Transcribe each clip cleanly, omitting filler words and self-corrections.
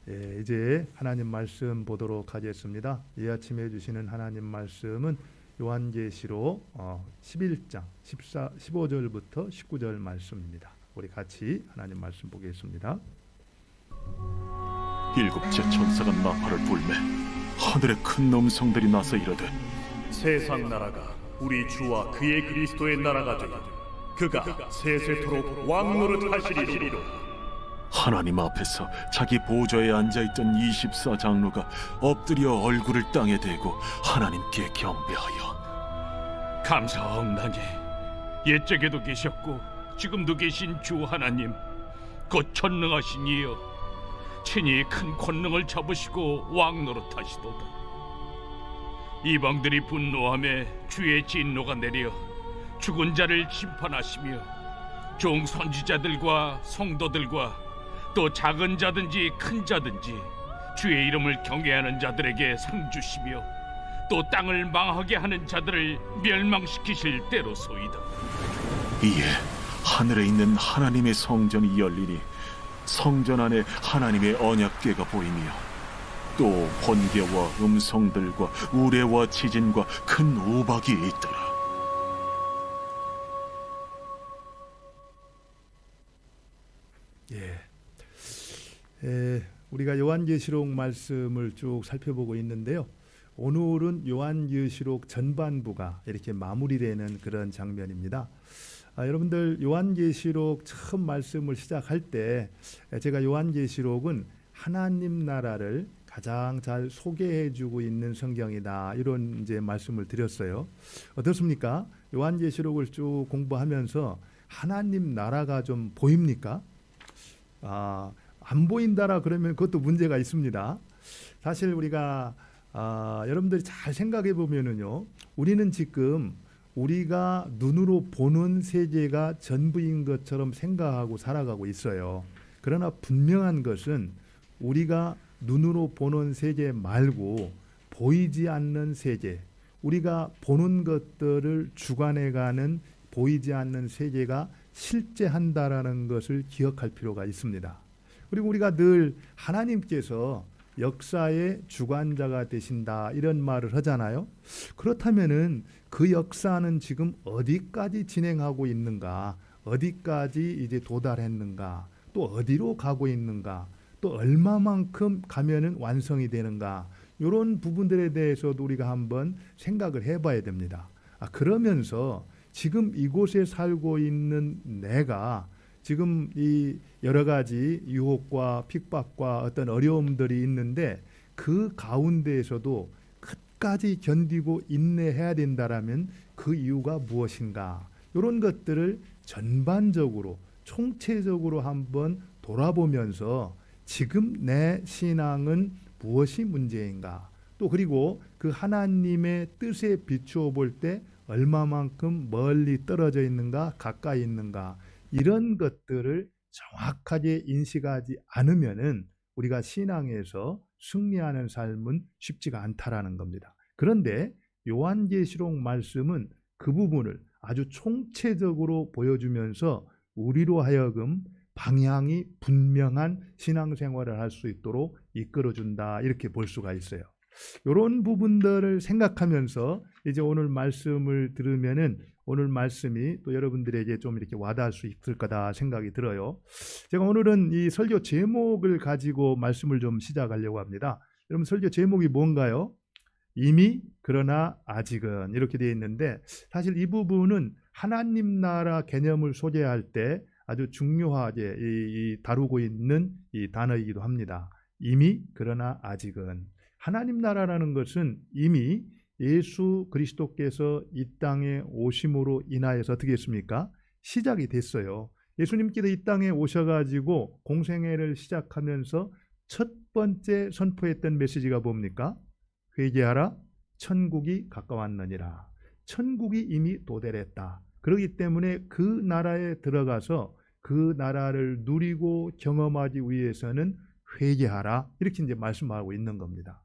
이제 하나님 말씀 보도록 하겠습니다. 이 아침에 주시는 하나님 말씀은 요한계시록 11장 15절부터 19절 말씀입니다. 우리 같이 하나님 말씀 보겠습니다. 일곱째 천사가 나팔을 불매 하늘에 큰 음성들이 나서 이르되 세상 나라가 우리 주와 그의 그리스도의 나라가 되고 그가 세세토록 왕노릇하시리로다. 하나님 앞에서 자기 보좌에 앉아있던 24장로가 엎드려 얼굴을 땅에 대고 하나님께 경배하여 감사하옵나니 옛적에도 계셨고 지금도 계신 주 하나님 곧 전능하신 이여 친히 큰 권능을 잡으시고 왕노릇하시도다. 이방들이 분노하며 주의 진노가 내려 죽은 자를 심판하시며 종 선지자들과 성도들과 또 작은 자든지 큰 자든지 주의 이름을 경외하는 자들에게 상 주시며 또 땅을 망하게 하는 자들을 멸망시키실 때로소이다. 이에 하늘에 있는 하나님의 성전이 열리니 성전 안에 하나님의 언약궤가 보이며 또 번개와 음성들과 우레와 지진과 큰 우박이 있더라. 우리가 요한계시록 말씀을 쭉 살펴보고 있는데요. 오늘은 요한계시록 전반부가 이렇게 마무리되는 그런 장면입니다. 여러분들 요한계시록 처음 말씀을 시작할 때 제가 요한계시록은 하나님 나라를 가장 잘 소개해주고 있는 성경이다 이런 이제 말씀을 드렸어요. 어떻습니까? 요한계시록을 쭉 공부하면서 하나님 나라가 좀 보입니까? 안 보인다라 그러면 그것도 문제가 있습니다. 사실 우리가 여러분들이 잘 생각해 보면은요, 우리는 지금 우리가 눈으로 보는 세계가 전부인 것처럼 생각하고 살아가고 있어요. 그러나 분명한 것은 우리가 눈으로 보는 세계 말고 보이지 않는 세계, 우리가 보는 것들을 주관해가는 보이지 않는 세계가 실제한다라는 것을 기억할 필요가 있습니다. 그리고 우리가 늘 하나님께서 역사의 주관자가 되신다 이런 말을 하잖아요. 그렇다면은 그 역사는 지금 어디까지 진행하고 있는가, 어디까지 이제 도달했는가, 또 어디로 가고 있는가, 또 얼마만큼 가면은 완성이 되는가, 이런 부분들에 대해서도 우리가 한번 생각을 해봐야 됩니다. 그러면서 지금 이곳에 살고 있는 내가 지금 이 여러 가지 유혹과 핍박과 어떤 어려움들이 있는데 그 가운데에서도 끝까지 견디고 인내해야 된다라면 그 이유가 무엇인가, 이런 것들을 전반적으로 총체적으로 한번 돌아보면서 지금 내 신앙은 무엇이 문제인가, 또 그리고 그 하나님의 뜻에 비추어 볼 때 얼마만큼 멀리 떨어져 있는가 가까이 있는가, 이런 것들을 정확하게 인식하지 않으면은 우리가 신앙에서 승리하는 삶은 쉽지가 않다라는 겁니다. 그런데 요한계시록 말씀은 그 부분을 아주 총체적으로 보여주면서 우리로 하여금 방향이 분명한 신앙생활을 할 수 있도록 이끌어준다 이렇게 볼 수가 있어요. 이런 부분들을 생각하면서 이제 오늘 말씀을 들으면은 오늘 말씀이 또 여러분들에게 좀 이렇게 와닿을 수 있을 거다 생각이 들어요. 제가 오늘은 이 설교 제목을 가지고 말씀을 좀 시작하려고 합니다. 여러분, 설교 제목이 뭔가요? 이미 그러나 아직은, 이렇게 되어 있는데 사실 이 부분은 하나님 나라 개념을 소개할 때 아주 중요하게 다루고 있는 이 단어이기도 합니다. 이미 그러나 아직은. 하나님 나라라는 것은 이미 예수 그리스도께서 이 땅에 오심으로 인하여서 어떻게 했습니까? 시작이 됐어요. 예수님께서 이 땅에 오셔가지고 공생애를 시작하면서 첫 번째 선포했던 메시지가 뭡니까? 회개하라, 천국이 가까웠느니라. 천국이 이미 도달했다. 그렇기 때문에 그 나라에 들어가서 그 나라를 누리고 경험하기 위해서는 회개하라, 이렇게 이제 말씀하고 있는 겁니다.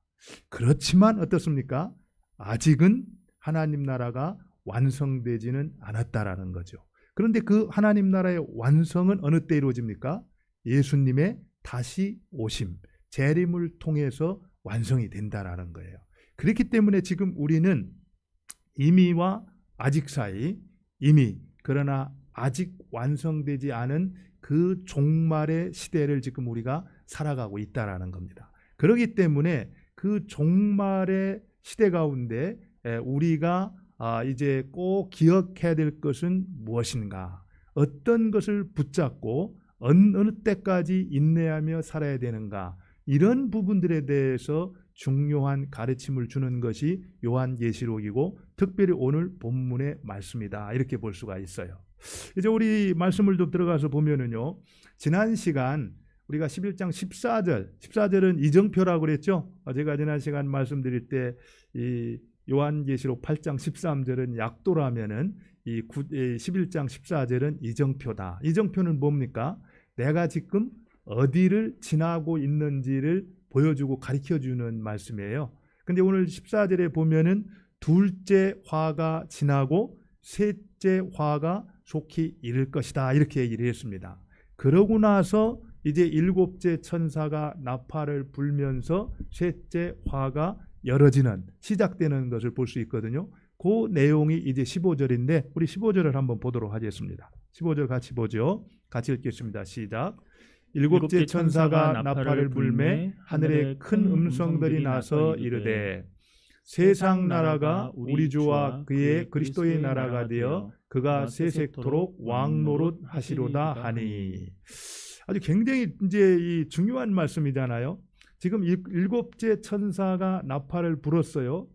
그렇지만 어떻습니까? 아직은 하나님 나라가 완성되지는 않았다라는 거죠. 그런데 그 하나님 나라의 완성은 어느 때 이루어집니까? 예수님의 다시 오심, 재림을 통해서 완성이 된다라는 거예요. 그렇기 때문에 지금 우리는 이미와 아직 사이, 이미 그러나 아직 완성되지 않은 그 종말의 시대를 지금 우리가 살아가고 있다라는 겁니다. 그렇기 때문에 그 종말의 시대 가운데 우리가 이제 꼭 기억해야 될 것은 무엇인가? 어떤 것을 붙잡고 어느 때까지 인내하며 살아야 되는가? 이런 부분들에 대해서 중요한 가르침을 주는 것이 요한계시록이고 특별히 오늘 본문의 말씀이다. 이렇게 볼 수가 있어요. 이제 우리 말씀을 좀 들어가서 보면은요. 지난 시간 우리가 11장 14절은 이정표라고 그랬죠. 제가 지난 시간 말씀드릴 때 이 요한계시록 8장 13절은 약도라면은 이 11장 14절은 이정표다. 이정표는 뭡니까? 내가 지금 어디를 지나고 있는지를 보여주고 가르쳐주는 말씀이에요. 근데 오늘 14절에 보면은 둘째 화가 지나고 셋째 화가 속히 이를 것이다. 이렇게 얘기를 했습니다. 그러고 나서 이제 일곱째 천사가 나팔을 불면서 셋째 화가 열어지는 시작되는 것을 볼 수 있거든요. 그 내용이 이제 15절인데 우리 15절을 한번 보도록 하겠습니다. 15절 같이 보죠. 같이 읽겠습니다. 시작. 일곱째 천사가 나팔을 불매 하늘에 큰 음성들이 나서 이르되 세상 나라가 우리 주와 그의 그리스도의 나라가 되어 그가 세세토록 왕노릇 하시로다 하니. 아주 굉장히 이제 이 중요한 말씀이잖아요. 지금 일곱째 천사가 나팔을 불었어요.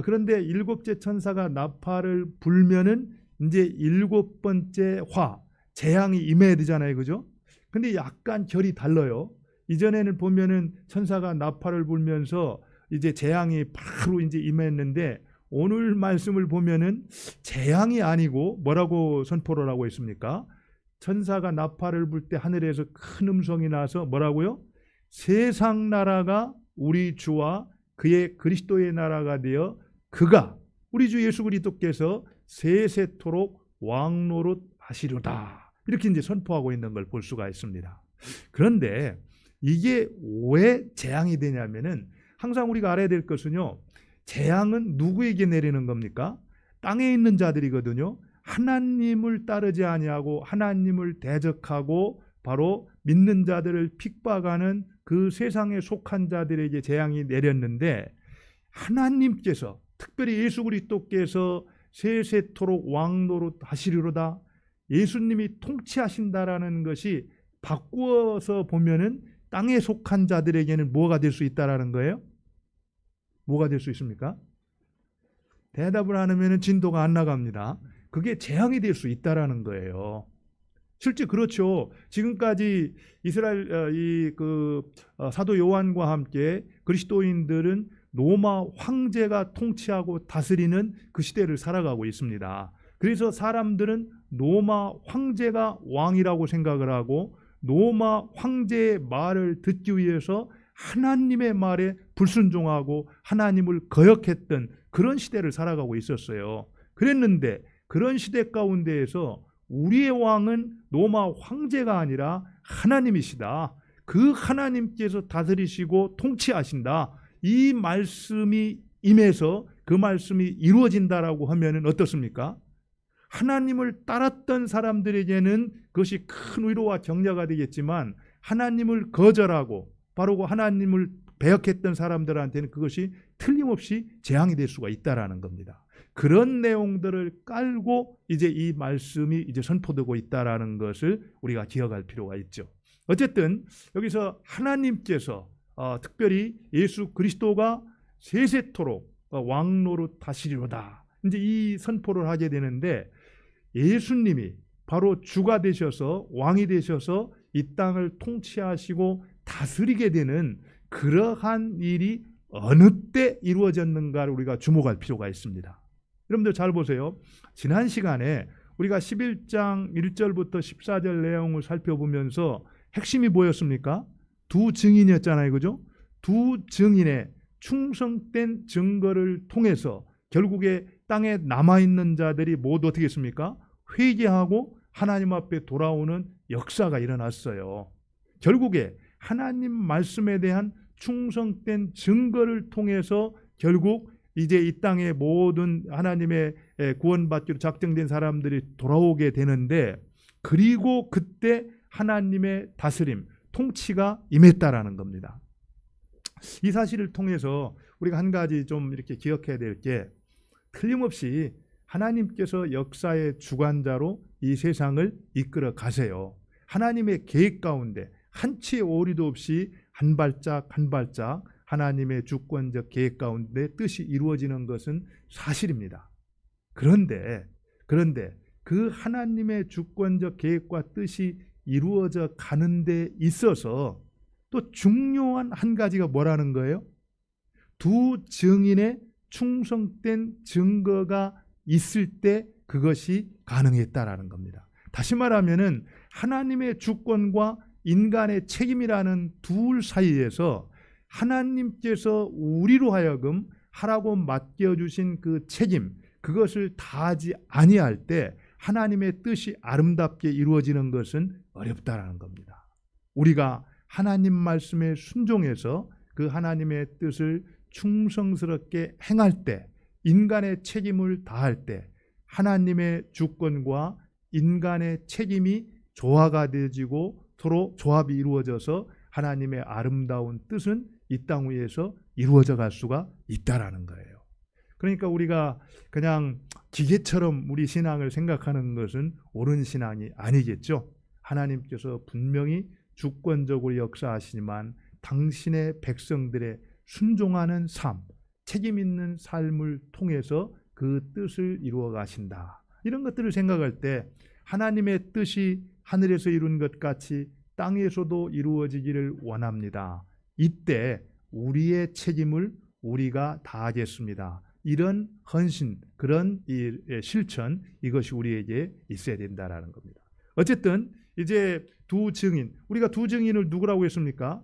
그런데 일곱째 천사가 나팔을 불면은 이제 일곱 번째 화, 재앙이 임해야 되잖아요. 그죠? 근데 약간 결이 달라요. 이전에는 보면은 천사가 나팔을 불면서 이제 재앙이 바로 이제 임했는데 오늘 말씀을 보면은 재앙이 아니고 뭐라고 선포를 하고 있습니까? 천사가 나팔을 불 때 하늘에서 큰 음성이 나서 뭐라고요? 세상 나라가 우리 주와 그의 그리스도의 나라가 되어 그가 우리 주 예수 그리스도께서 세세토록 왕노릇 하시리로다. 이렇게 이제 선포하고 있는 걸 볼 수가 있습니다. 그런데 이게 왜 재앙이 되냐면은 항상 우리가 알아야 될 것은요. 재앙은 누구에게 내리는 겁니까? 땅에 있는 자들이거든요. 하나님을 따르지 아니하고 하나님을 대적하고 바로 믿는 자들을 핍박하는 그 세상에 속한 자들에게 재앙이 내렸는데 하나님께서 특별히 예수 그리스도께서 세세토록 왕노릇 하시리로다. 예수님이 통치하신다라는 것이 바꾸어서 보면은 땅에 속한 자들에게는 뭐가 될 수 있다라는 거예요? 뭐가 될 수 있습니까? 대답을 안 하면은 진도가 안 나갑니다. 그게 재앙이 될 수 있다라는 거예요. 실제 그렇죠. 지금까지 이스라엘 사도 요한과 함께 그리스도인들은 로마 황제가 통치하고 다스리는 그 시대를 살아가고 있습니다. 그래서 사람들은 로마 황제가 왕이라고 생각을 하고 로마 황제의 말을 듣기 위해서 하나님의 말에 불순종하고 하나님을 거역했던 그런 시대를 살아가고 있었어요. 그랬는데 그런 시대 가운데에서 우리의 왕은 로마 황제가 아니라 하나님이시다. 그 하나님께서 다스리시고 통치하신다. 이 말씀이 임해서 그 말씀이 이루어진다라고 하면은 어떻습니까? 하나님을 따랐던 사람들에게는 그것이 큰 위로와 격려가 되겠지만 하나님을 거절하고 바로 하나님을 배역했던 사람들한테는 그것이 틀림없이 재앙이 될 수가 있다라는 겁니다. 그런 내용들을 깔고 이제 이 말씀이 이제 선포되고 있다라는 것을 우리가 기억할 필요가 있죠. 어쨌든 여기서 하나님께서 특별히 예수 그리스도가 세세토록 왕노릇 하시리로다. 이제 이 선포를 하게 되는데 예수님이 바로 주가 되셔서 왕이 되셔서 이 땅을 통치하시고 다스리게 되는 그러한 일이 어느 때 이루어졌는가를 우리가 주목할 필요가 있습니다. 여러분들 잘 보세요. 지난 시간에 우리가 11장 1절부터 14절 내용을 살펴보면서 핵심이 뭐였습니까? 두 증인이었잖아요. 그죠? 두 증인의 충성된 증거를 통해서 결국에 땅에 남아있는 자들이 모두 어떻게 했습니까? 회개하고 하나님 앞에 돌아오는 역사가 일어났어요. 결국에 하나님 말씀에 대한 충성된 증거를 통해서 결국 이제 이 땅의 모든 하나님의 구원받기로 작정된 사람들이 돌아오게 되는데, 그리고 그때 하나님의 다스림, 통치가 임했다라는 겁니다. 이 사실을 통해서 우리가 한 가지 좀 이렇게 기억해야 될 게, 틀림없이 하나님께서 역사의 주관자로 이 세상을 이끌어 가세요. 하나님의 계획 가운데 한치의 오류도 없이 한 발짝 한 발짝 하나님의 주권적 계획 가운데 뜻이 이루어지는 것은 사실입니다. 그런데 그 하나님의 주권적 계획과 뜻이 이루어져 가는 데 있어서 또 중요한 한 가지가 뭐라는 거예요? 두 증인의 충성된 증거가 있을 때 그것이 가능했다라는 겁니다. 다시 말하면은 하나님의 주권과 인간의 책임이라는 둘 사이에서 하나님께서 우리로 하여금 하라고 맡겨주신 그 책임, 그것을 다하지 아니할 때 하나님의 뜻이 아름답게 이루어지는 것은 어렵다라는 겁니다. 우리가 하나님 말씀에 순종해서 그 하나님의 뜻을 충성스럽게 행할 때, 인간의 책임을 다할 때 하나님의 주권과 인간의 책임이 조화가 되어지고 서로 조합이 이루어져서 하나님의 아름다운 뜻은 이 땅 위에서 이루어져 갈 수가 있다라는 거예요. 그러니까 우리가 그냥 기계처럼 우리 신앙을 생각하는 것은 옳은 신앙이 아니겠죠. 하나님께서 분명히 주권적으로 역사하시지만 당신의 백성들의 순종하는 삶, 책임 있는 삶을 통해서 그 뜻을 이루어 가신다. 이런 것들을 생각할 때 하나님의 뜻이 하늘에서 이룬 것 같이 땅에서도 이루어지기를 원합니다. 이때 우리의 책임을 우리가 다하겠습니다. 이런 헌신, 그런 실천, 이것이 우리에게 있어야 된다라는 겁니다. 어쨌든 이제 두 증인, 우리가 두 증인을 누구라고 했습니까?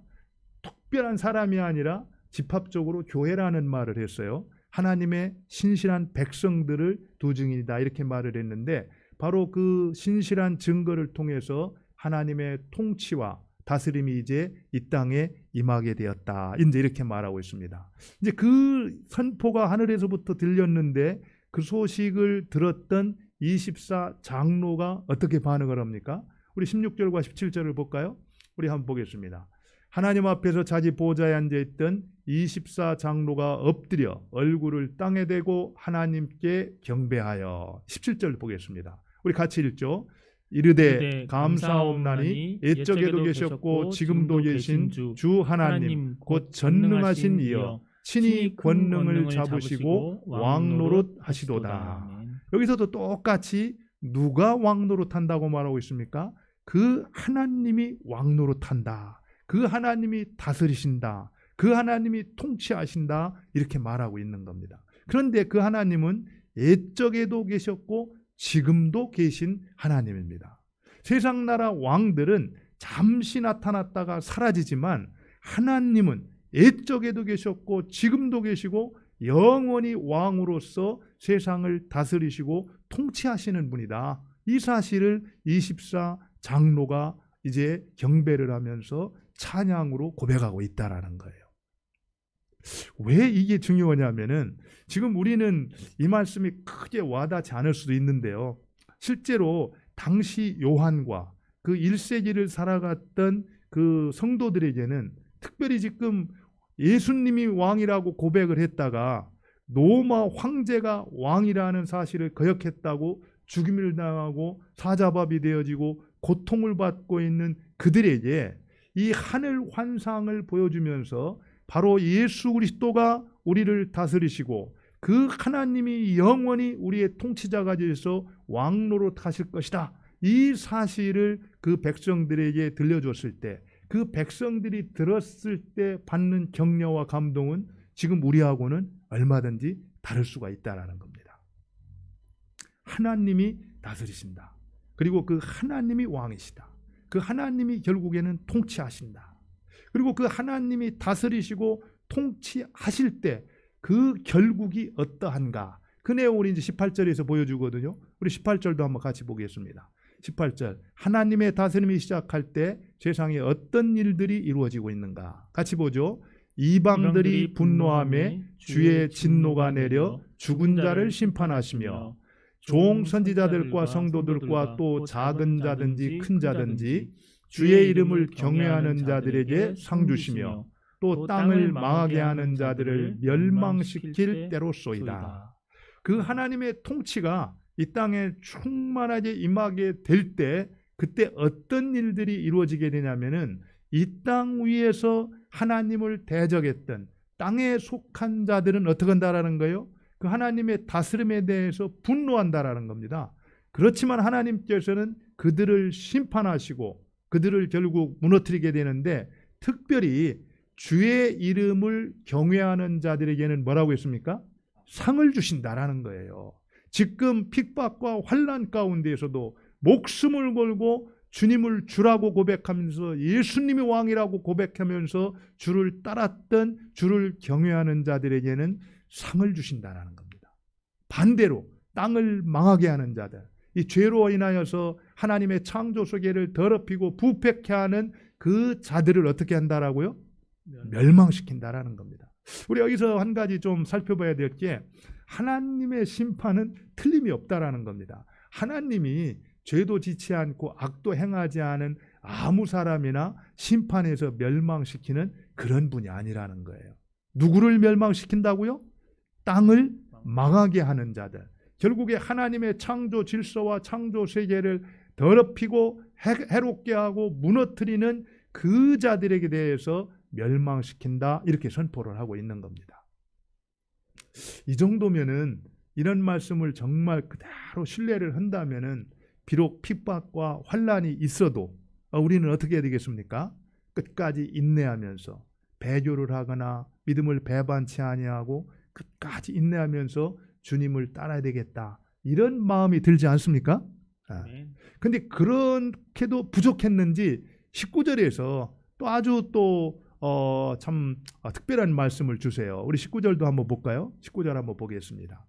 특별한 사람이 아니라 집합적으로 교회라는 말을 했어요. 하나님의 신실한 백성들을 두 증인이다 이렇게 말을 했는데, 바로 그 신실한 증거를 통해서 하나님의 통치와 다스림이 이제 이 땅에 임하게 되었다. 이제 이렇게 말하고 있습니다. 이제 그 선포가 하늘에서부터 들렸는데 그 소식을 들었던 24 장로가 어떻게 반응을 합니까? 우리 16절과 17절을 볼까요? 우리 한번 보겠습니다. 하나님 앞에서 자기 보좌에 앉아있던 24 장로가 엎드려 얼굴을 땅에 대고 하나님께 경배하여, 17절 보겠습니다. 우리 같이 읽죠. 이르되 감사옵나니 옛적에도 계셨고 지금도 계신 주 하나님 곧 전능하신 이여 친히 권능을 잡으시고 왕노릇 하시도다. 여기서도 똑같이 누가 왕노릇 한다고 말하고 있습니까? 그 하나님이 왕노릇 한다. 그 하나님이 다스리신다. 그 하나님이 통치하신다. 이렇게 말하고 있는 겁니다. 그런데 그 하나님은 옛적에도 계셨고 지금도 계신 하나님입니다. 세상 나라 왕들은 잠시 나타났다가 사라지지만 하나님은 옛적에도 계셨고 지금도 계시고 영원히 왕으로서 세상을 다스리시고 통치하시는 분이다. 이 사실을 24 장로가 이제 경배를 하면서 찬양으로 고백하고 있다라는 거예요. 왜 이게 중요하냐면은 지금 우리는 이 말씀이 크게 와닿지 않을 수도 있는데요. 실제로 당시 요한과 그 1세기를 살아갔던 그 성도들에게는, 특별히 지금 예수님이 왕이라고 고백을 했다가 로마 황제가 왕이라는 사실을 거역했다고 죽임을 당하고 사자밥이 되어지고 고통을 받고 있는 그들에게 이 하늘 환상을 보여주면서 바로 예수 그리스도가 우리를 다스리시고 그 하나님이 영원히 우리의 통치자가 되어서 왕노릇 하실 것이다. 이 사실을 그 백성들에게 들려줬을 때, 그 백성들이 들었을 때 받는 격려와 감동은 지금 우리하고는 얼마든지 다를 수가 있다는 겁니다. 하나님이 다스리신다. 그리고 그 하나님이 왕이시다. 그 하나님이 결국에는 통치하신다. 그리고 그 하나님이 다스리시고 통치하실 때 그 결국이 어떠한가, 그 내용을 이제 18절에서 보여주거든요. 우리 18절도 한번 같이 보겠습니다. 18절, 하나님의 다스림이 시작할 때 세상에 어떤 일들이 이루어지고 있는가 같이 보죠. 이방들이 분노하며 주의 진노가 내려 죽은 자를 심판하시며 종 선지자들과 성도들과 또 작은 자든지 큰 자든지 주의 이름을 경외하는 자들에게 상 주시며 또 땅을 망하게 하는 자들을 멸망시킬 때로소이다. 그 하나님의 통치가 이 땅에 충만하게 임하게 될 때 그때 어떤 일들이 이루어지게 되냐면은 이 땅 위에서 하나님을 대적했던 땅에 속한 자들은 어떻게 한다라는 거예요? 그 하나님의 다스림에 대해서 분노한다라는 겁니다. 그렇지만 하나님께서는 그들을 심판하시고 그들을 결국 무너뜨리게 되는데 특별히 주의 이름을 경외하는 자들에게는 뭐라고 했습니까? 상을 주신다라는 거예요. 지금 핍박과 환난 가운데에서도 목숨을 걸고 주님을 주라고 고백하면서 예수님이 왕이라고 고백하면서 주를 따랐던 주를 경외하는 자들에게는 상을 주신다라는 겁니다. 반대로 땅을 망하게 하는 자들, 이 죄로 인하여서 하나님의 창조 세계를 더럽히고 부패케 하는 그 자들을 어떻게 한다라고요? 멸망시킨다라는 겁니다. 우리 여기서 한 가지 좀 살펴봐야 될 게 하나님의 심판은 틀림이 없다라는 겁니다. 하나님이 죄도 지지 않고 악도 행하지 않은 아무 사람이나 심판해서 멸망시키는 그런 분이 아니라는 거예요. 누구를 멸망시킨다고요? 땅을 망하게 하는 자들. 결국에 하나님의 창조 질서와 창조 세계를 더럽히고 해롭게 하고 무너뜨리는 그 자들에게 대해서 멸망시킨다, 이렇게 선포를 하고 있는 겁니다. 이 정도면은 이런 말씀을 정말 그대로 신뢰를 한다면은 비록 핍박과 환난이 있어도 우리는 어떻게 해야 되겠습니까? 끝까지 인내하면서 배교를 하거나 믿음을 배반치 아니하고 끝까지 인내하면서 주님을 따라야 되겠다, 이런 마음이 들지 않습니까? 근데 그렇게도 부족했는지 19절에서 또 아주 참 특별한 말씀을 주세요. 우리 19절도 한번 볼까요? 19절 한번 보겠습니다.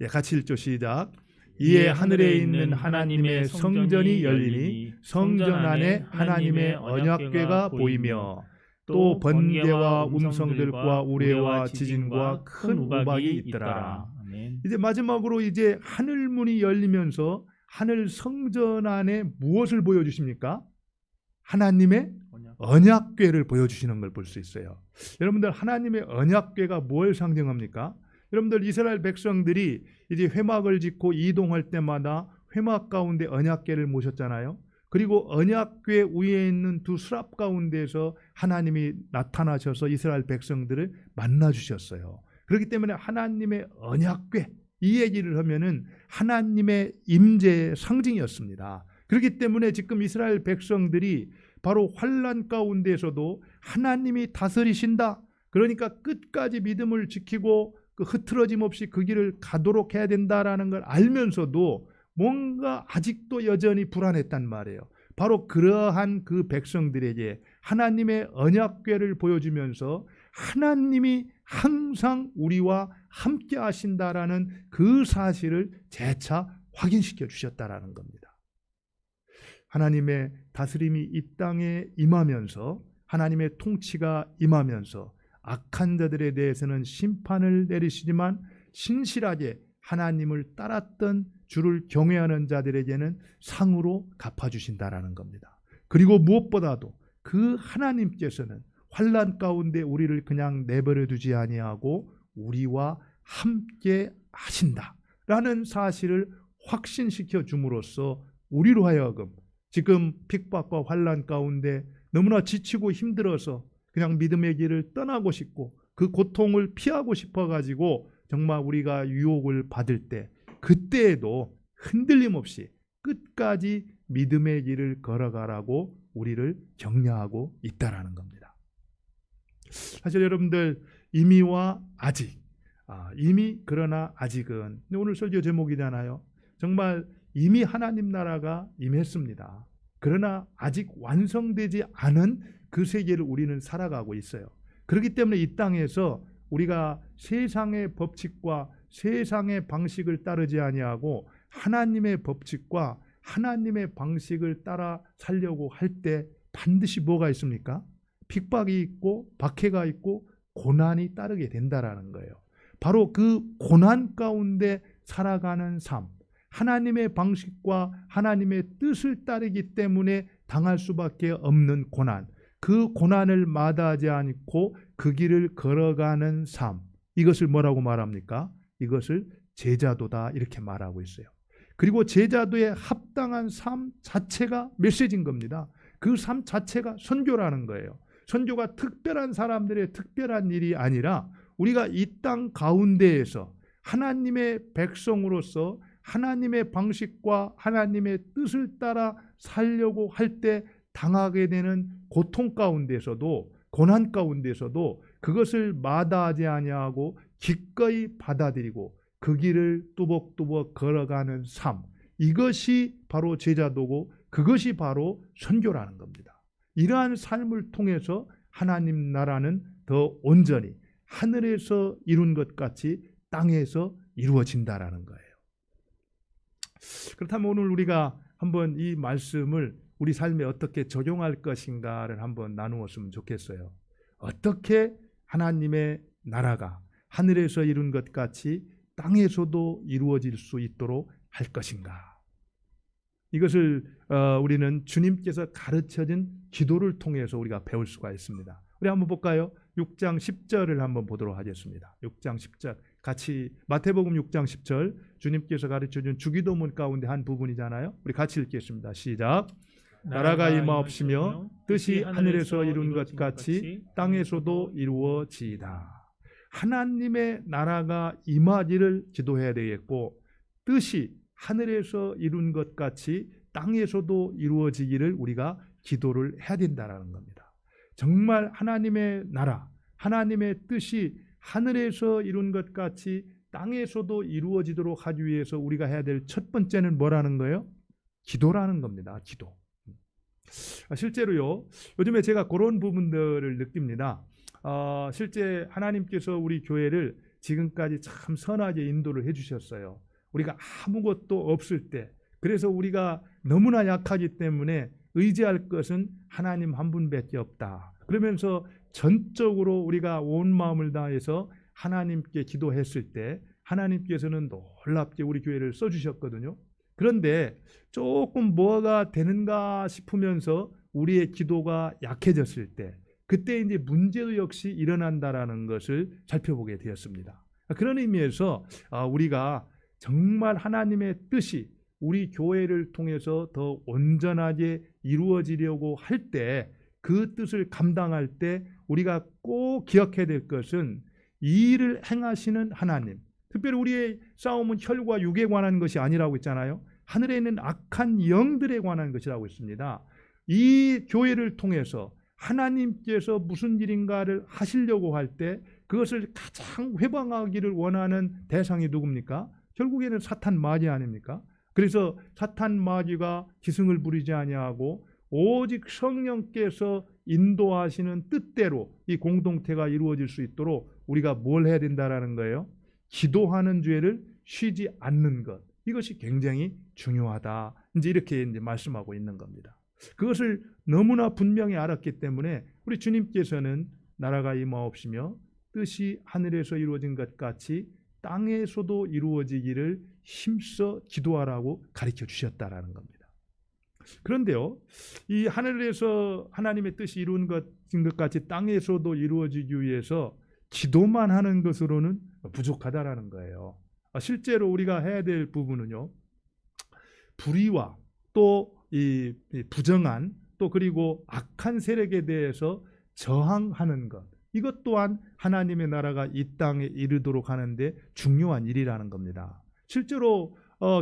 예, 같이 읽죠. 시작. 이에 하늘에 있는 하나님의 성전이 열리니 성전 안에 하나님의 언약궤가 보이며 또 번개와 음성들과 우레와 지진과 큰 우박이 있더라. 이제 마지막으로 이제 하늘문이 열리면서 하늘 성전 안에 무엇을 보여주십니까? 하나님의 언약궤를 보여주시는 걸 볼 수 있어요. 여러분들, 하나님의 언약궤가 뭘 상징합니까? 여러분들, 이스라엘 백성들이 이제 회막을 짓고 이동할 때마다 회막 가운데 언약궤를 모셨잖아요. 그리고 언약궤 위에 있는 두 수랍 가운데에서 하나님이 나타나셔서 이스라엘 백성들을 만나 주셨어요. 그렇기 때문에 하나님의 언약궤, 이 얘기를 하면은 하나님의 임재의 상징이었습니다. 그렇기 때문에 지금 이스라엘 백성들이 바로 환난 가운데에서도 하나님이 다스리신다, 그러니까 끝까지 믿음을 지키고 그 흐트러짐 없이 그 길을 가도록 해야 된다라는 걸 알면서도 뭔가 아직도 여전히 불안했단 말이에요. 바로 그러한 그 백성들에게 하나님의 언약궤를 보여주면서 하나님이 항상 우리와 함께 하신다라는 그 사실을 재차 확인시켜 주셨다라는 겁니다. 하나님의 다스림이 이 땅에 임하면서, 하나님의 통치가 임하면서 악한 자들에 대해서는 심판을 내리시지만 신실하게 하나님을 따랐던 주를 경외하는 자들에게는 상으로 갚아주신다라는 겁니다. 그리고 무엇보다도 그 하나님께서는 환난 가운데 우리를 그냥 내버려 두지 아니하고 우리와 함께 하신다라는 사실을 확신시켜 줌으로써 우리로 하여금 지금 핍박과 환난 가운데 너무나 지치고 힘들어서 그냥 믿음의 길을 떠나고 싶고 그 고통을 피하고 싶어가지고 정말 우리가 유혹을 받을 때, 그때에도 흔들림 없이 끝까지 믿음의 길을 걸어가라고 우리를 격려하고 있다라는 겁니다. 사실 여러분들, 이미와 아직, 이미 그러나 아직은 오늘 설교 제목이잖아요. 정말 이미 하나님 나라가 임했습니다. 그러나 아직 완성되지 않은 그 세계를 우리는 살아가고 있어요. 그렇기 때문에 이 땅에서 우리가 세상의 법칙과 세상의 방식을 따르지 아니하고 하나님의 법칙과 하나님의 방식을 따라 살려고 할 때 반드시 뭐가 있습니까? 핍박이 있고 박해가 있고 고난이 따르게 된다라는 거예요. 바로 그 고난 가운데 살아가는 삶, 하나님의 방식과 하나님의 뜻을 따르기 때문에 당할 수밖에 없는 고난, 그 고난을 마다하지 않고 그 길을 걸어가는 삶, 이것을 뭐라고 말합니까? 이것을 제자도다 이렇게 말하고 있어요. 그리고 제자도에 합당한 삶 자체가 메시지인 겁니다. 그 삶 자체가 선교라는 거예요. 선교가 특별한 사람들의 특별한 일이 아니라 우리가 이 땅 가운데에서 하나님의 백성으로서 하나님의 방식과 하나님의 뜻을 따라 살려고 할 때 당하게 되는 고통 가운데서도 고난 가운데서도 그것을 마다하지 아니하고 기꺼이 받아들이고 그 길을 뚜벅뚜벅 걸어가는 삶, 이것이 바로 제자도고 그것이 바로 선교라는 겁니다. 이러한 삶을 통해서 하나님 나라는 더 온전히 하늘에서 이룬 것 같이 땅에서 이루어진다라는 거예요. 그렇다면 오늘 우리가 한번 이 말씀을 우리 삶에 어떻게 적용할 것인가를 한번 나누었으면 좋겠어요. 어떻게 하나님의 나라가 하늘에서 이룬 것 같이 땅에서도 이루어질 수 있도록 할 것인가? 이것을 우리는 주님께서 가르쳐진 기도를 통해서 우리가 배울 수가 있습니다. 우리 한번 볼까요? 6장 10절을 한번 보도록 하겠습니다. 6장 10절 같이 마태복음 6장 10절 주님께서 가르쳐준 주기도문 가운데 한 부분이잖아요. 우리 같이 읽겠습니다. 시작. 나라가 임하옵시며 뜻이 하늘에서 이룬 것 같이 땅에서도 이루어지이다. 하나님의 나라가 임하기를 기도해야 되겠고 뜻이 하늘에서 이룬 것 같이 땅에서도 이루어지기를 우리가 기도를 해야 된다는 겁니다. 정말 하나님의 나라, 하나님의 뜻이 하늘에서 이룬 것 같이 땅에서도 이루어지도록 하기 위해서 우리가 해야 될 첫 번째는 뭐라는 거예요? 기도라는 겁니다. 기도. 실제로요, 요즘에 제가 그런 부분들을 느낍니다. 실제 하나님께서 우리 교회를 지금까지 참 선하게 인도를 해주셨어요. 우리가 아무것도 없을 때, 그래서 우리가 너무나 약하기 때문에 의지할 것은 하나님 한 분밖에 없다. 그러면서 전적으로 우리가 온 마음을 다해서 하나님께 기도했을 때 하나님께서는 놀랍게 우리 교회를 써주셨거든요. 그런데 조금 뭐가 되는가 싶으면서 우리의 기도가 약해졌을 때 그때 이제 문제도 역시 일어난다라는 것을 살펴보게 되었습니다. 그런 의미에서 우리가 정말 하나님의 뜻이 우리 교회를 통해서 더 온전하게 이루어지려고 할 때 그 뜻을 감당할 때 우리가 꼭 기억해야 될 것은 이 일을 행하시는 하나님, 특별히 우리의 싸움은 혈과 육에 관한 것이 아니라고 했잖아요. 하늘에 있는 악한 영들에 관한 것이라고 했습니다. 이 교회를 통해서 하나님께서 무슨 일인가를 하시려고 할 때 그것을 가장 회방하기를 원하는 대상이 누굽니까? 결국에는 사탄 마귀 아닙니까? 그래서 사탄 마귀가 기승을 부리지 아니하고 오직 성령께서 인도하시는 뜻대로 이 공동체가 이루어질 수 있도록 우리가 뭘 해야 된다라는 거예요? 기도하는 죄를 쉬지 않는 것. 이것이 굉장히 중요하다. 이제 이렇게 말씀하고 있는 겁니다. 그것을 너무나 분명히 알았기 때문에 우리 주님께서는 나라가 임하옵시며 뜻이 하늘에서 이루어진 것 같이 땅에서도 이루어지기를 힘써 기도하라고 가르쳐 주셨다라는 겁니다. 그런데요, 이 하늘에서 하나님의 뜻이 이룬 것 같이 땅에서도 이루어지기 위해서 기도만 하는 것으로는 부족하다라는 거예요. 실제로 우리가 해야 될 부분은요, 불의와 또 이 부정한 또 그리고 악한 세력에 대해서 저항하는 것, 이것 또한 하나님의 나라가 이 땅에 이르도록 하는데 중요한 일이라는 겁니다. 실제로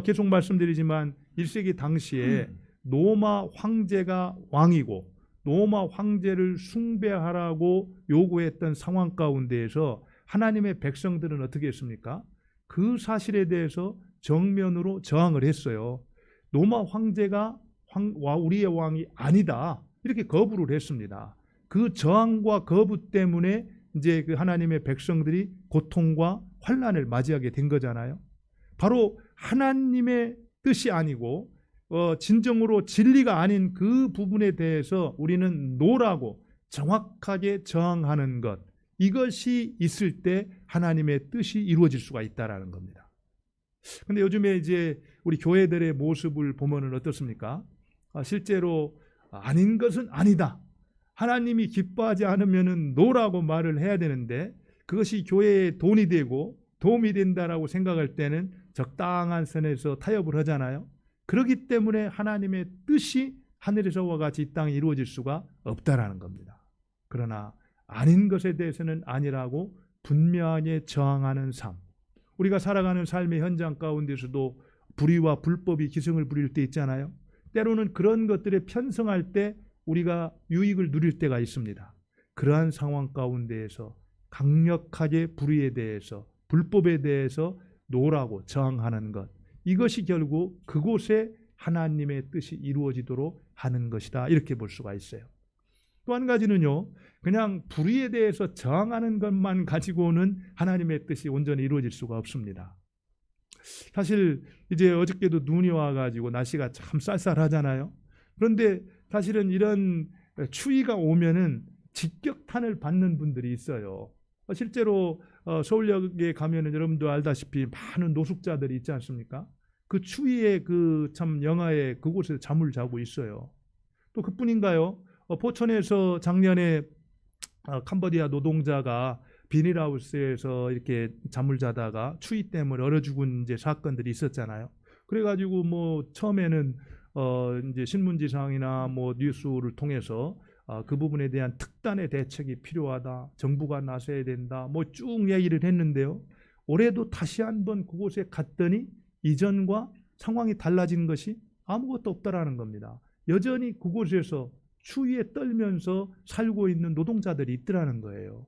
계속 말씀드리지만 1세기 당시에 로마 황제가 왕이고 로마 황제를 숭배하라고 요구했던 상황 가운데에서 하나님의 백성들은 어떻게 했습니까? 그 사실에 대해서 정면으로 저항을 했어요. 로마 황제가 우리의 왕이 아니다, 이렇게 거부를 했습니다. 그 저항과 거부 때문에 이제 그 하나님의 백성들이 고통과 환난을 맞이하게 된 거잖아요. 바로 하나님의 뜻이 아니고 진정으로 진리가 아닌 그 부분에 대해서 우리는 노라고 정확하게 저항하는 것, 이것이 있을 때 하나님의 뜻이 이루어질 수가 있다라는 겁니다. 근데 요즘에 이제 우리 교회들의 모습을 보면은 어떻습니까? 실제로 아닌 것은 아니다. 하나님이 기뻐하지 않으면은 노라고 말을 해야 되는데 그것이 교회에 돈이 되고 도움이 된다라고 생각할 때는 적당한 선에서 타협을 하잖아요. 그렇기 때문에 하나님의 뜻이 하늘에서와 같이 이 땅에 이루어질 수가 없다라는 겁니다. 그러나 아닌 것에 대해서는 아니라고 분명하게 저항하는 삶. 우리가 살아가는 삶의 현장 가운데서도 불의와 불법이 기승을 부릴 때 있잖아요. 때로는 그런 것들에 편성할 때 우리가 유익을 누릴 때가 있습니다. 그러한 상황 가운데에서 강력하게 불의에 대해서 불법에 대해서 노라고 저항하는 것, 이것이 결국 그곳에 하나님의 뜻이 이루어지도록 하는 것이다, 이렇게 볼 수가 있어요. 또 한 가지는요, 그냥 불의에 대해서 저항하는 것만 가지고는 하나님의 뜻이 온전히 이루어질 수가 없습니다. 사실 이제 어저께도 눈이 와가지고 날씨가 참 쌀쌀하잖아요. 그런데 사실은 이런 추위가 오면은 직격탄을 받는 분들이 있어요. 실제로 서울역에 가면은 여러분도 알다시피 많은 노숙자들이 있지 않습니까? 그 추위에 그 참 영하에 그곳에서 잠을 자고 있어요. 또 그뿐인가요? 포천에서 작년에 캄보디아 노동자가 비닐하우스에서 이렇게 잠을 자다가 추위 때문에 얼어 죽은 이제 사건들이 있었잖아요. 그래가지고 뭐 처음에는 이제 신문지상이나 뭐 뉴스를 통해서 그 부분에 대한 특단의 대책이 필요하다, 정부가 나서야 된다, 뭐 쭉 얘기를 했는데요. 올해도 다시 한번 그곳에 갔더니 이전과 상황이 달라진 것이 아무것도 없다라는 겁니다. 여전히 그곳에서 추위에 떨면서 살고 있는 노동자들이 있더라는 거예요.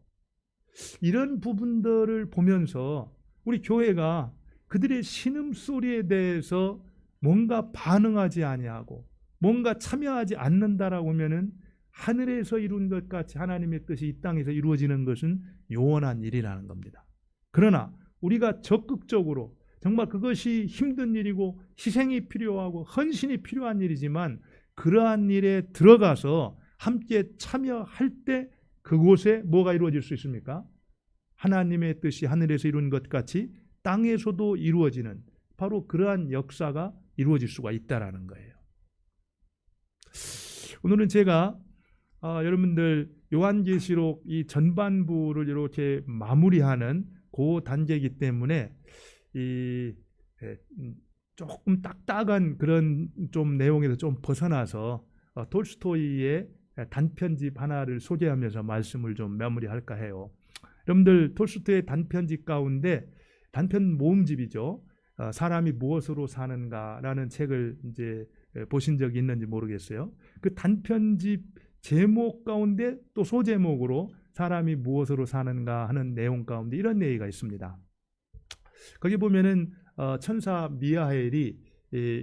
이런 부분들을 보면서 우리 교회가 그들의 신음소리에 대해서 뭔가 반응하지 아니하고 뭔가 참여하지 않는다라고 하면은 하늘에서 이룬 것 같이 하나님의 뜻이 이 땅에서 이루어지는 것은 요원한 일이라는 겁니다. 그러나 우리가 적극적으로 정말 그것이 힘든 일이고 희생이 필요하고 헌신이 필요한 일이지만 그러한 일에 들어가서 함께 참여할 때 그곳에 뭐가 이루어질 수 있습니까? 하나님의 뜻이 하늘에서 이룬 것 같이 땅에서도 이루어지는 바로 그러한 역사가 이루어질 수가 있다라는 거예요. 오늘은 제가 여러분들 요한계시록 이 전반부를 이렇게 마무리하는 그 단계이기 때문에 조금 딱딱한 그런 좀 내용에서 좀 벗어나서 톨스토이의 단편집 하나를 소개하면서 말씀을 좀 마무리할까 해요. 여러분들 톨스토이의 단편집 가운데 단편 모음집이죠. 사람이 무엇으로 사는가라는 책을 이제 보신 적이 있는지 모르겠어요. 그 단편집 제목 가운데 또 소제목으로 사람이 무엇으로 사는가 하는 내용 가운데 이런 얘기가 있습니다. 거기 보면은 천사 미하엘이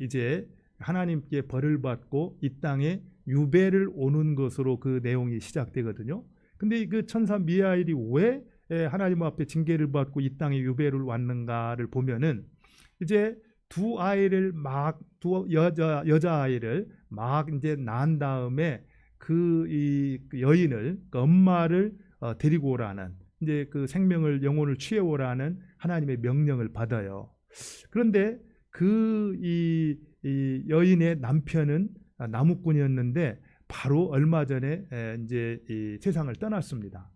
이제 하나님께 벌을 받고 이 땅에 유배를 오는 것으로 그 내용이 시작되거든요. 근데 그 천사 미하엘이 왜 하나님 앞에 징계를 받고 이 땅에 유배를 왔는가를 보면은 이제 두 여자아이를 막 이제 낳은 다음에 이 여인을 그 엄마를 데리고 오라는 이제 그 생명을 영혼을 취해오라는 하나님의 명령을 받아요. 그런데 이 여인의 남편은 나무꾼이었는데 바로 얼마 전에 이제 이 세상을 떠났습니다.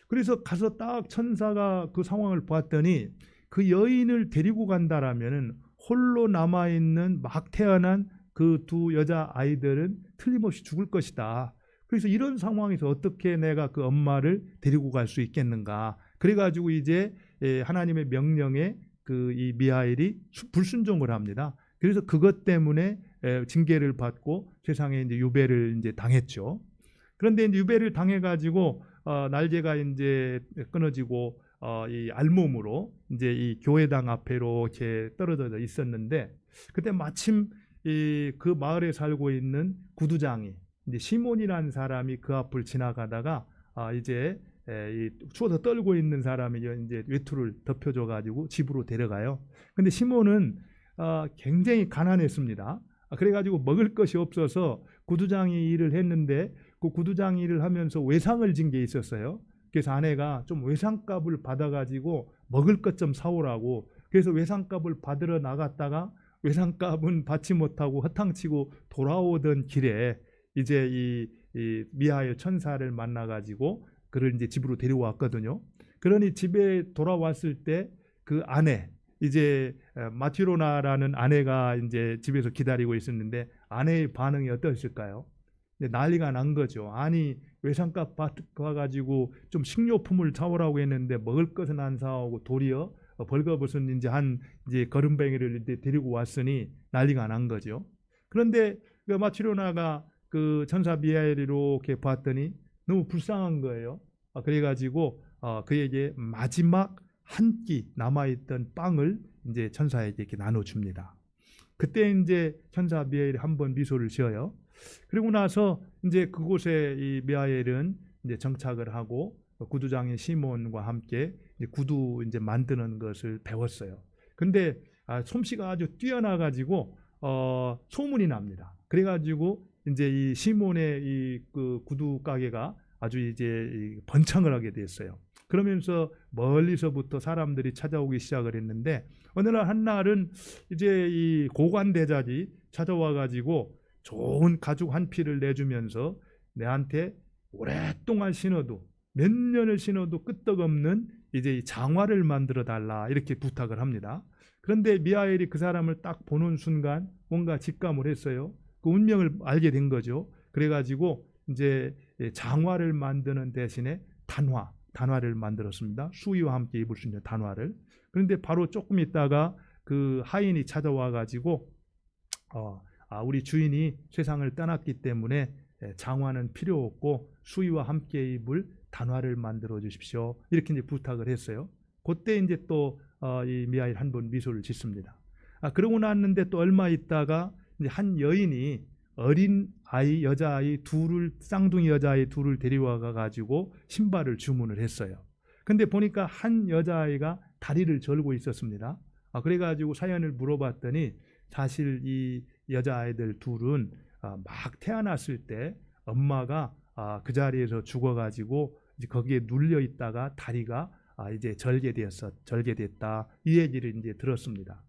그래서 가서 딱 천사가 그 상황을 봤더니 그 여인을 데리고 간다라면은 홀로 남아 있는 막 태어난 그 두 여자 아이들은 틀림없이 죽을 것이다. 그래서 이런 상황에서 어떻게 내가 그 엄마를 데리고 갈 수 있겠는가? 그래가지고 이제 하나님의 명령에 그 이 미하엘이 불순종을 합니다. 그래서 그것 때문에 징계를 받고 세상에 이제 유배를 이제 당했죠. 그런데 이제 유배를 당해가지고 날개가 이제 끊어지고 이 알몸으로 이제 이 교회당 앞에로 이렇게 떨어져 있었는데 그때 마침 그 마을에 살고 있는 구두장이 이제 시몬이라는 사람이 그 앞을 지나가다가 이제 추워서 떨고 있는 사람이 이제 외투를 덮여줘 가지고 집으로 데려가요. 근데 시몬은 굉장히 가난했습니다. 그래가지고 먹을 것이 없어서 구두장이 일을 했는데 그 구두장 일을 하면서 외상을 진 게 있었어요. 그래서 아내가 좀 외상값을 받아가지고 먹을 것 좀 사오라고. 그래서 외상값을 받으러 나갔다가 외상값은 받지 못하고 허탕치고 돌아오던 길에 이제 이 미하엘 천사를 만나가지고 그를 이제 집으로 데려왔거든요. 그러니 집에 돌아왔을 때 그 아내, 이제 마티로나라는 아내가 이제 집에서 기다리고 있었는데 아내의 반응이 어떠실까요? 난리가 난 거죠. 아니 외상값 받아가지고 좀 식료품을 사오라고 했는데 먹을 것은 안 사오고 도리어 벌거벗은 이제 거름뱅이를 이제 데리고 왔으니 난리가 난 거죠. 그런데 그 마티로나가 그 천사 미하엘이 이렇게 봤더니 너무 불쌍한 거예요. 그래가지고 그에게 마지막 한 끼 남아있던 빵을 이제 천사에게 이렇게 나눠줍니다. 그때 이제 천사 미하엘이 한번 미소를 지어요. 그리고 나서 이제 그곳에 이 미하엘은 이제 정착을 하고 구두장인 시몬과 함께 이제 구두 이제 만드는 것을 배웠어요. 근데 솜씨가 아주 뛰어나가지고 소문이 납니다. 그래가지고 이제 이 시몬의 이 그 구두 가게가 아주 이제 번창을 하게 됐어요. 그러면서 멀리서부터 사람들이 찾아오기 시작을 했는데 어느 날 한날은 이제 이 고관 대작이 찾아와 가지고 좋은 가죽 한 필을 내주면서 내한테 오랫동안 신어도 몇 년을 신어도 끄떡없는 이제 이 장화를 만들어 달라 이렇게 부탁을 합니다. 그런데 미하엘이 그 사람을 딱 보는 순간 뭔가 직감을 했어요. 그 운명을 알게 된 거죠. 그래가지고 이제 장화를 만드는 대신에 단화를 만들었습니다. 수의와 함께 입을 수 있는 단화를. 그런데 바로 조금 있다가 그 하인이 찾아와 가지고 우리 주인이 세상을 떠났기 때문에 장화는 필요 없고 수의와 함께 입을 단화를 만들어 주십시오. 이렇게 이제 부탁을 했어요. 그때 이제 또 이 미하엘 한 번 미소를 짓습니다. 그러고 났는데 또 얼마 있다가 이제 한 여인이 어린 아이, 여자아이 둘을, 쌍둥이 여자아이 둘을 데려와 가지고 신발을 주문을 했어요. 근데 보니까 한 여자아이가 다리를 절고 있었습니다. 그래가지고 사연을 물어봤더니 사실 이 여자아이들 둘은 막 태어났을 때 엄마가 그 자리에서 죽어가지고 이제 거기에 눌려 있다가 다리가 이제 절개됐다. 이 얘기를 이제 들었습니다.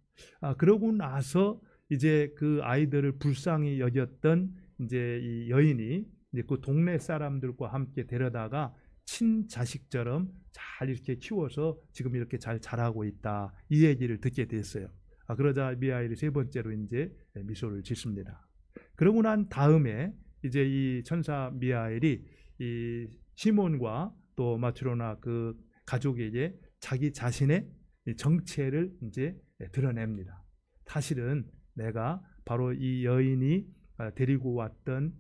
그러고 나서 이제 그 아이들을 불쌍히 여겼던 이제 이 여인이 이제 그 동네 사람들과 함께 데려다가 친자식처럼 잘 이렇게 키워서 지금 이렇게 잘 자라고 있다. 이 얘기를 듣게 됐어요. 그러자 미하엘이 세 번째로 이제 미소를 짓습니다. 그러고 난 다음에 이제 이 천사 미하엘이 이 시몬과 또 마트로나 그 가족에게 자기 자신의 정체를 이제 드러냅니다. 사실은 내가 바로 이 여인이 데리고 왔던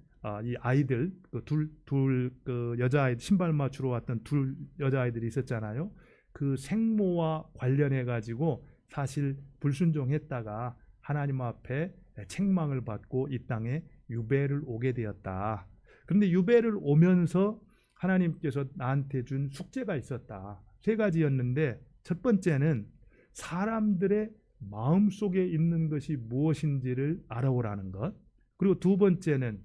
이 아이들 그 여자아이 신발 맞추러 왔던 둘 여자아이들이 있었잖아요. 그 생모와 관련해 가지고 사실 불순종했다가 하나님 앞에 책망을 받고 이 땅에 유배를 오게 되었다. 그런데 유배를 오면서 하나님께서 나한테 준 숙제가 있었다. 세 가지였는데 첫 번째는 사람들의 마음속에 있는 것이 무엇인지를 알아오라는 것. 그리고 두 번째는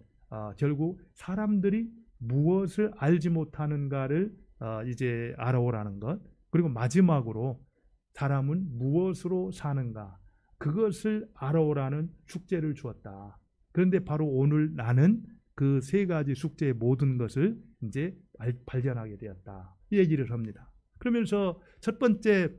결국 사람들이 무엇을 알지 못하는가를 이제 알아오라는 것. 그리고 마지막으로 사람은 무엇으로 사는가, 그것을 알아오라는 숙제를 주었다. 그런데 바로 오늘 나는 그 세 가지 숙제의 모든 것을 이제 발견하게 되었다. 이 얘기를 합니다. 그러면서 첫 번째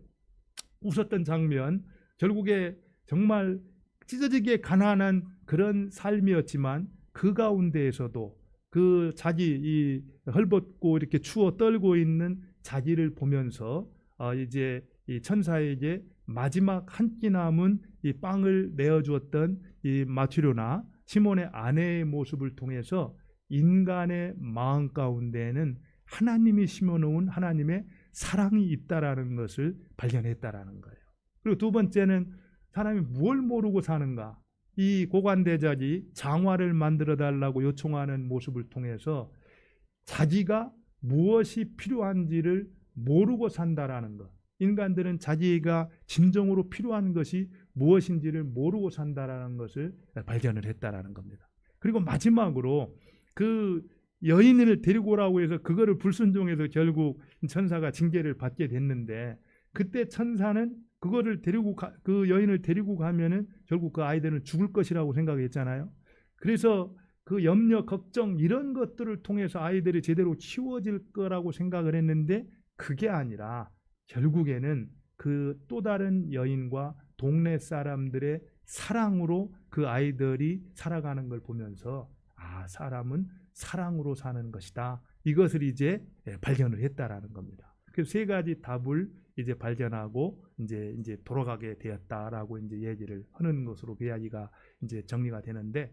웃었던 장면, 결국에 정말 찢어지게 가난한 그런 삶이었지만 그 가운데에서도 그 자기 이 헐벗고 이렇게 추워 떨고 있는 자기를 보면서 이제 이 천사에게 마지막 한 끼 남은 이 빵을 내어주었던 이 마티로나 시몬의 아내의 모습을 통해서 인간의 마음 가운데에는 하나님이 심어놓은 하나님의 사랑이 있다라는 것을 발견했다라는 거예요. 그리고 두 번째는 사람이 뭘 모르고 사는가. 이 고관대작이 장화를 만들어 달라고 요청하는 모습을 통해서 자기가 무엇이 필요한지를 모르고 산다라는 것. 인간들은 자기가 진정으로 필요한 것이 무엇인지를 모르고 산다라는 것을 발견을 했다라는 겁니다. 그리고 마지막으로 그 여인을 데리고 오라고 해서 그거를 불순종해서 결국 천사가 징계를 받게 됐는데, 그때 천사는 그거를 그 여인을 데리고 가면은 결국 그 아이들은 죽을 것이라고 생각했잖아요. 그래서 그 염려, 걱정 이런 것들을 통해서 아이들이 제대로 키워질 거라고 생각을 했는데, 그게 아니라 결국에는 그 또 다른 여인과 동네 사람들의 사랑으로 그 아이들이 살아가는 걸 보면서, 아, 사람은 사랑으로 사는 것이다, 이것을 이제 발견을 했다라는 겁니다. 그래서 세 가지 답을 이제 발견하고 이제 돌아가게 되었다라고 이제 얘기를 하는 것으로 그 이야기가 이제 정리가 되는데,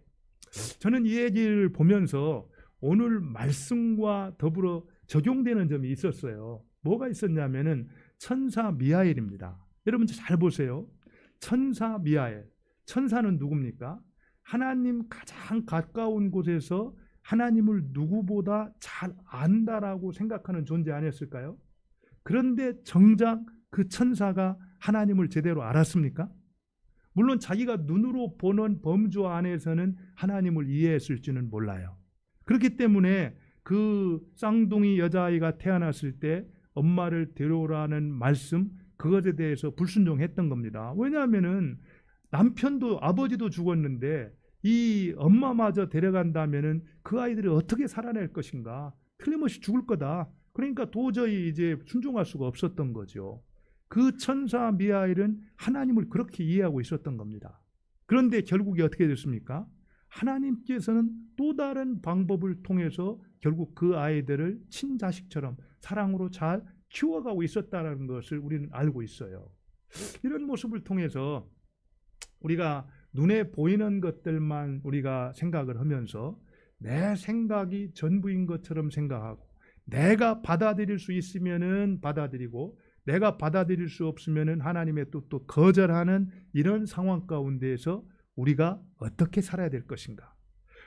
저는 이 얘기를 보면서 오늘 말씀과 더불어 적용되는 점이 있었어요. 뭐가 있었냐면은 천사 미하엘입니다. 여러분 잘 보세요. 천사 미하엘. 천사는 누굽니까? 하나님 가장 가까운 곳에서 하나님을 누구보다 잘 안다라고 생각하는 존재 아니었을까요? 그런데 정작 그 천사가 하나님을 제대로 알았습니까? 물론 자기가 눈으로 보는 범주 안에서는 하나님을 이해했을지는 몰라요. 그렇기 때문에 그 쌍둥이 여자아이가 태어났을 때 엄마를 데려오라는 말씀, 그것에 대해서 불순종했던 겁니다. 왜냐하면은 남편도 아버지도 죽었는데 이 엄마마저 데려간다면은 그 아이들이 어떻게 살아낼 것인가? 틀림없이 죽을 거다. 그러니까 도저히 이제 순종할 수가 없었던 거죠. 그 천사 미하엘은 하나님을 그렇게 이해하고 있었던 겁니다. 그런데 결국에 어떻게 됐습니까? 하나님께서는 또 다른 방법을 통해서 결국 그 아이들을 친자식처럼 사랑으로 잘 키워가고 있었다는 것을 우리는 알고 있어요. 이런 모습을 통해서 우리가 눈에 보이는 것들만 우리가 생각을 하면서 내 생각이 전부인 것처럼 생각하고, 내가 받아들일 수 있으면은 받아들이고, 내가 받아들일 수 없으면은 하나님의 뜻도 거절하는 이런 상황 가운데에서 우리가 어떻게 살아야 될 것인가?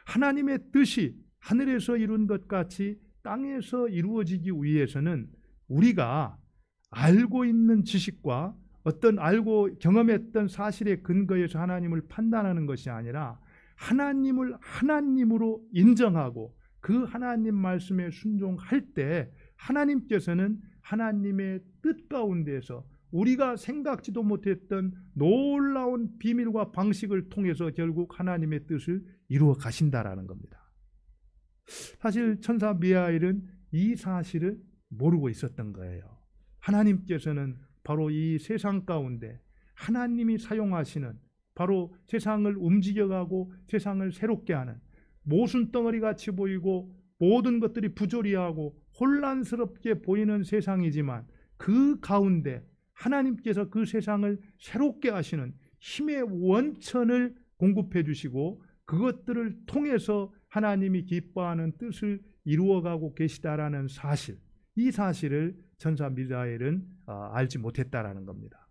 하나님의 뜻이 하늘에서 이룬 것 같이 땅에서 이루어지기 위해서는 우리가 알고 있는 지식과 어떤 알고 경험했던 사실의 근거에서 하나님을 판단하는 것이 아니라 하나님을 하나님으로 인정하고 그 하나님 말씀에 순종할 때 하나님께서는 하나님의 뜻 가운데서 우리가 생각지도 못했던 놀라운 비밀과 방식을 통해서 결국 하나님의 뜻을 이루어 가신다라는 겁니다. 사실 천사 미하엘은 이 사실을 모르고 있었던 거예요. 하나님께서는 바로 이 세상 가운데 하나님이 사용하시는, 바로 세상을 움직여가고 세상을 새롭게 하는, 모순덩어리 같이 보이고 모든 것들이 부조리하고 혼란스럽게 보이는 세상이지만 그 가운데 하나님께서 그 세상을 새롭게 하시는 힘의 원천을 공급해 주시고 그것들을 통해서 하나님이 기뻐하는 뜻을 이루어가고 계시다라는 사실, 이 사실을 천사 미하엘은 알지 못했다라는 겁니다.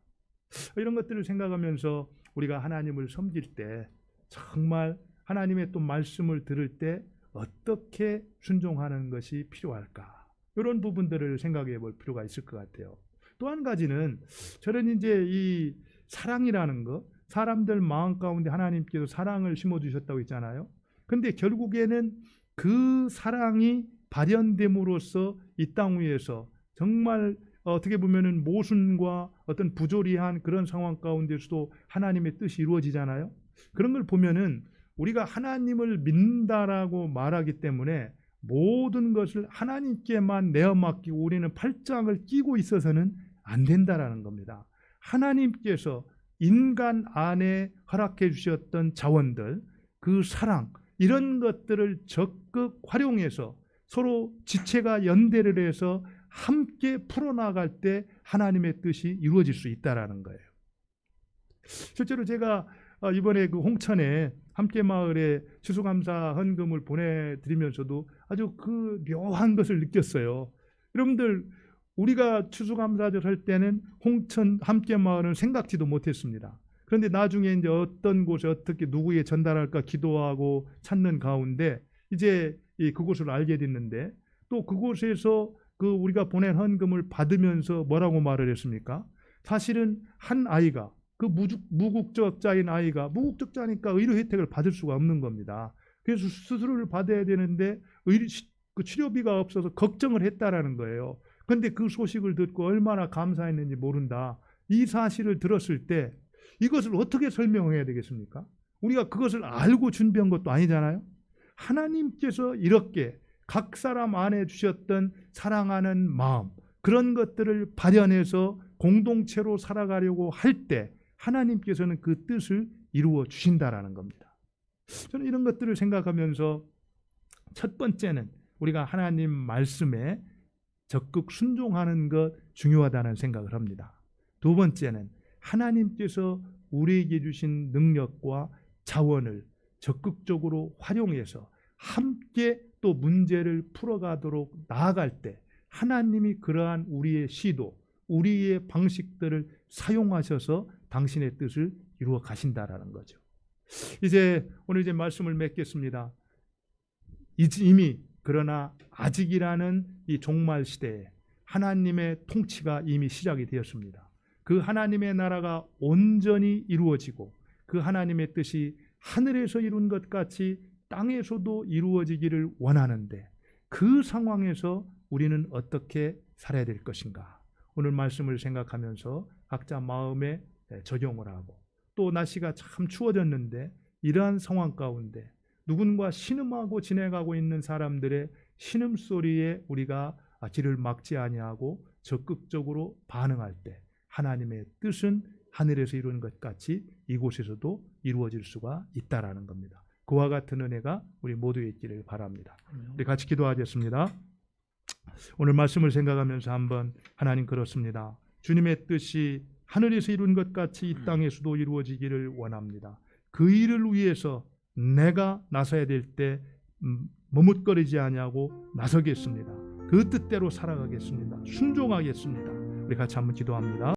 이런 것들을 생각하면서 우리가 하나님을 섬길 때 정말 하나님의 또 말씀을 들을 때 어떻게 순종하는 것이 필요할까? 이런 부분들을 생각해 볼 필요가 있을 것 같아요. 또 한 가지는 저는 이제 이 사랑이라는 것, 사람들 마음 가운데 하나님께서 사랑을 심어주셨다고 했잖아요. 근데 결국에는 그 사랑이 발현됨으로써 이 땅 위에서 정말 어떻게 보면은 모순과 어떤 부조리한 그런 상황 가운데서도 하나님의 뜻이 이루어지잖아요. 그런 걸 보면은 우리가 하나님을 믿는다라고 말하기 때문에 모든 것을 하나님께만 내어 맡기고 우리는 팔짱을 끼고 있어서는 안 된다라는 겁니다. 하나님께서 인간 안에 허락해 주셨던 자원들, 그 사랑, 이런 것들을 적극 활용해서 서로 지체가 연대를 해서 함께 풀어나갈 때 하나님의 뜻이 이루어질 수 있다라는 거예요. 실제로 제가 이번에 그 홍천에 함께마을에 추수감사 헌금을 보내드리면서도 아주 그 묘한 것을 느꼈어요. 여러분들, 우리가 추수감사절 할 때는 홍천 함께마을은 생각지도 못했습니다. 그런데 나중에 이제 어떤 곳에 어떻게 누구에 전달할까 기도하고 찾는 가운데 이제 그곳을 알게 됐는데, 또 그곳에서 그 우리가 보낸 헌금을 받으면서 뭐라고 말을 했습니까? 사실은 한 아이가, 그 무국적자인 아이가, 무국적자니까 의료 혜택을 받을 수가 없는 겁니다. 그래서 수술을 받아야 되는데 그 치료비가 없어서 걱정을 했다라는 거예요. 근데 그 소식을 듣고 얼마나 감사했는지 모른다. 이 사실을 들었을 때 이것을 어떻게 설명해야 되겠습니까? 우리가 그것을 알고 준비한 것도 아니잖아요. 하나님께서 이렇게 각 사람 안에 주셨던 사랑하는 마음, 그런 것들을 발현해서 공동체로 살아가려고 할 때 하나님께서는 그 뜻을 이루어 주신다라는 겁니다. 저는 이런 것들을 생각하면서 첫 번째는 우리가 하나님 말씀에 적극 순종하는 것 중요하다는 생각을 합니다. 두 번째는 하나님께서 우리에게 주신 능력과 자원을 적극적으로 활용해서 함께 또 문제를 풀어가도록 나아갈 때 하나님이 그러한 우리의 시도, 우리의 방식들을 사용하셔서 당신의 뜻을 이루어 가신다라는 거죠. 오늘 말씀을 맺겠습니다. 이미 그러나 아직이라는 이 종말 시대에 하나님의 통치가 이미 시작이 되었습니다. 그 하나님의 나라가 온전히 이루어지고 그 하나님의 뜻이 하늘에서 이룬 것 같이 땅에서도 이루어지기를 원하는데 그 상황에서 우리는 어떻게 살아야 될 것인가? 오늘 말씀을 생각하면서 각자 마음에 적용을 하고 또 날씨가 참 추워졌는데 이러한 상황 가운데 누군가 신음하고 지내가고 있는 사람들의 신음소리에 우리가 길을 막지 아니하고 적극적으로 반응할 때 하나님의 뜻은 하늘에서 이루는 것 같이 이곳에서도 이루어질 수가 있다라는 겁니다. 그와 같은 은혜가 우리 모두에 있기를 바랍니다. 우리 같이 기도하겠습니다. 오늘 말씀을 생각하면서 한번 하나님 그렇습니다. 주님의 뜻이 하늘에서 이룬 것 같이 이 땅에서도 이루어지기를 원합니다. 그 일을 위해서 내가 나서야 될 때 머뭇거리지 아니하고 나서겠습니다. 그 뜻대로 살아가겠습니다. 순종하겠습니다. 우리 같이 한번 기도합니다.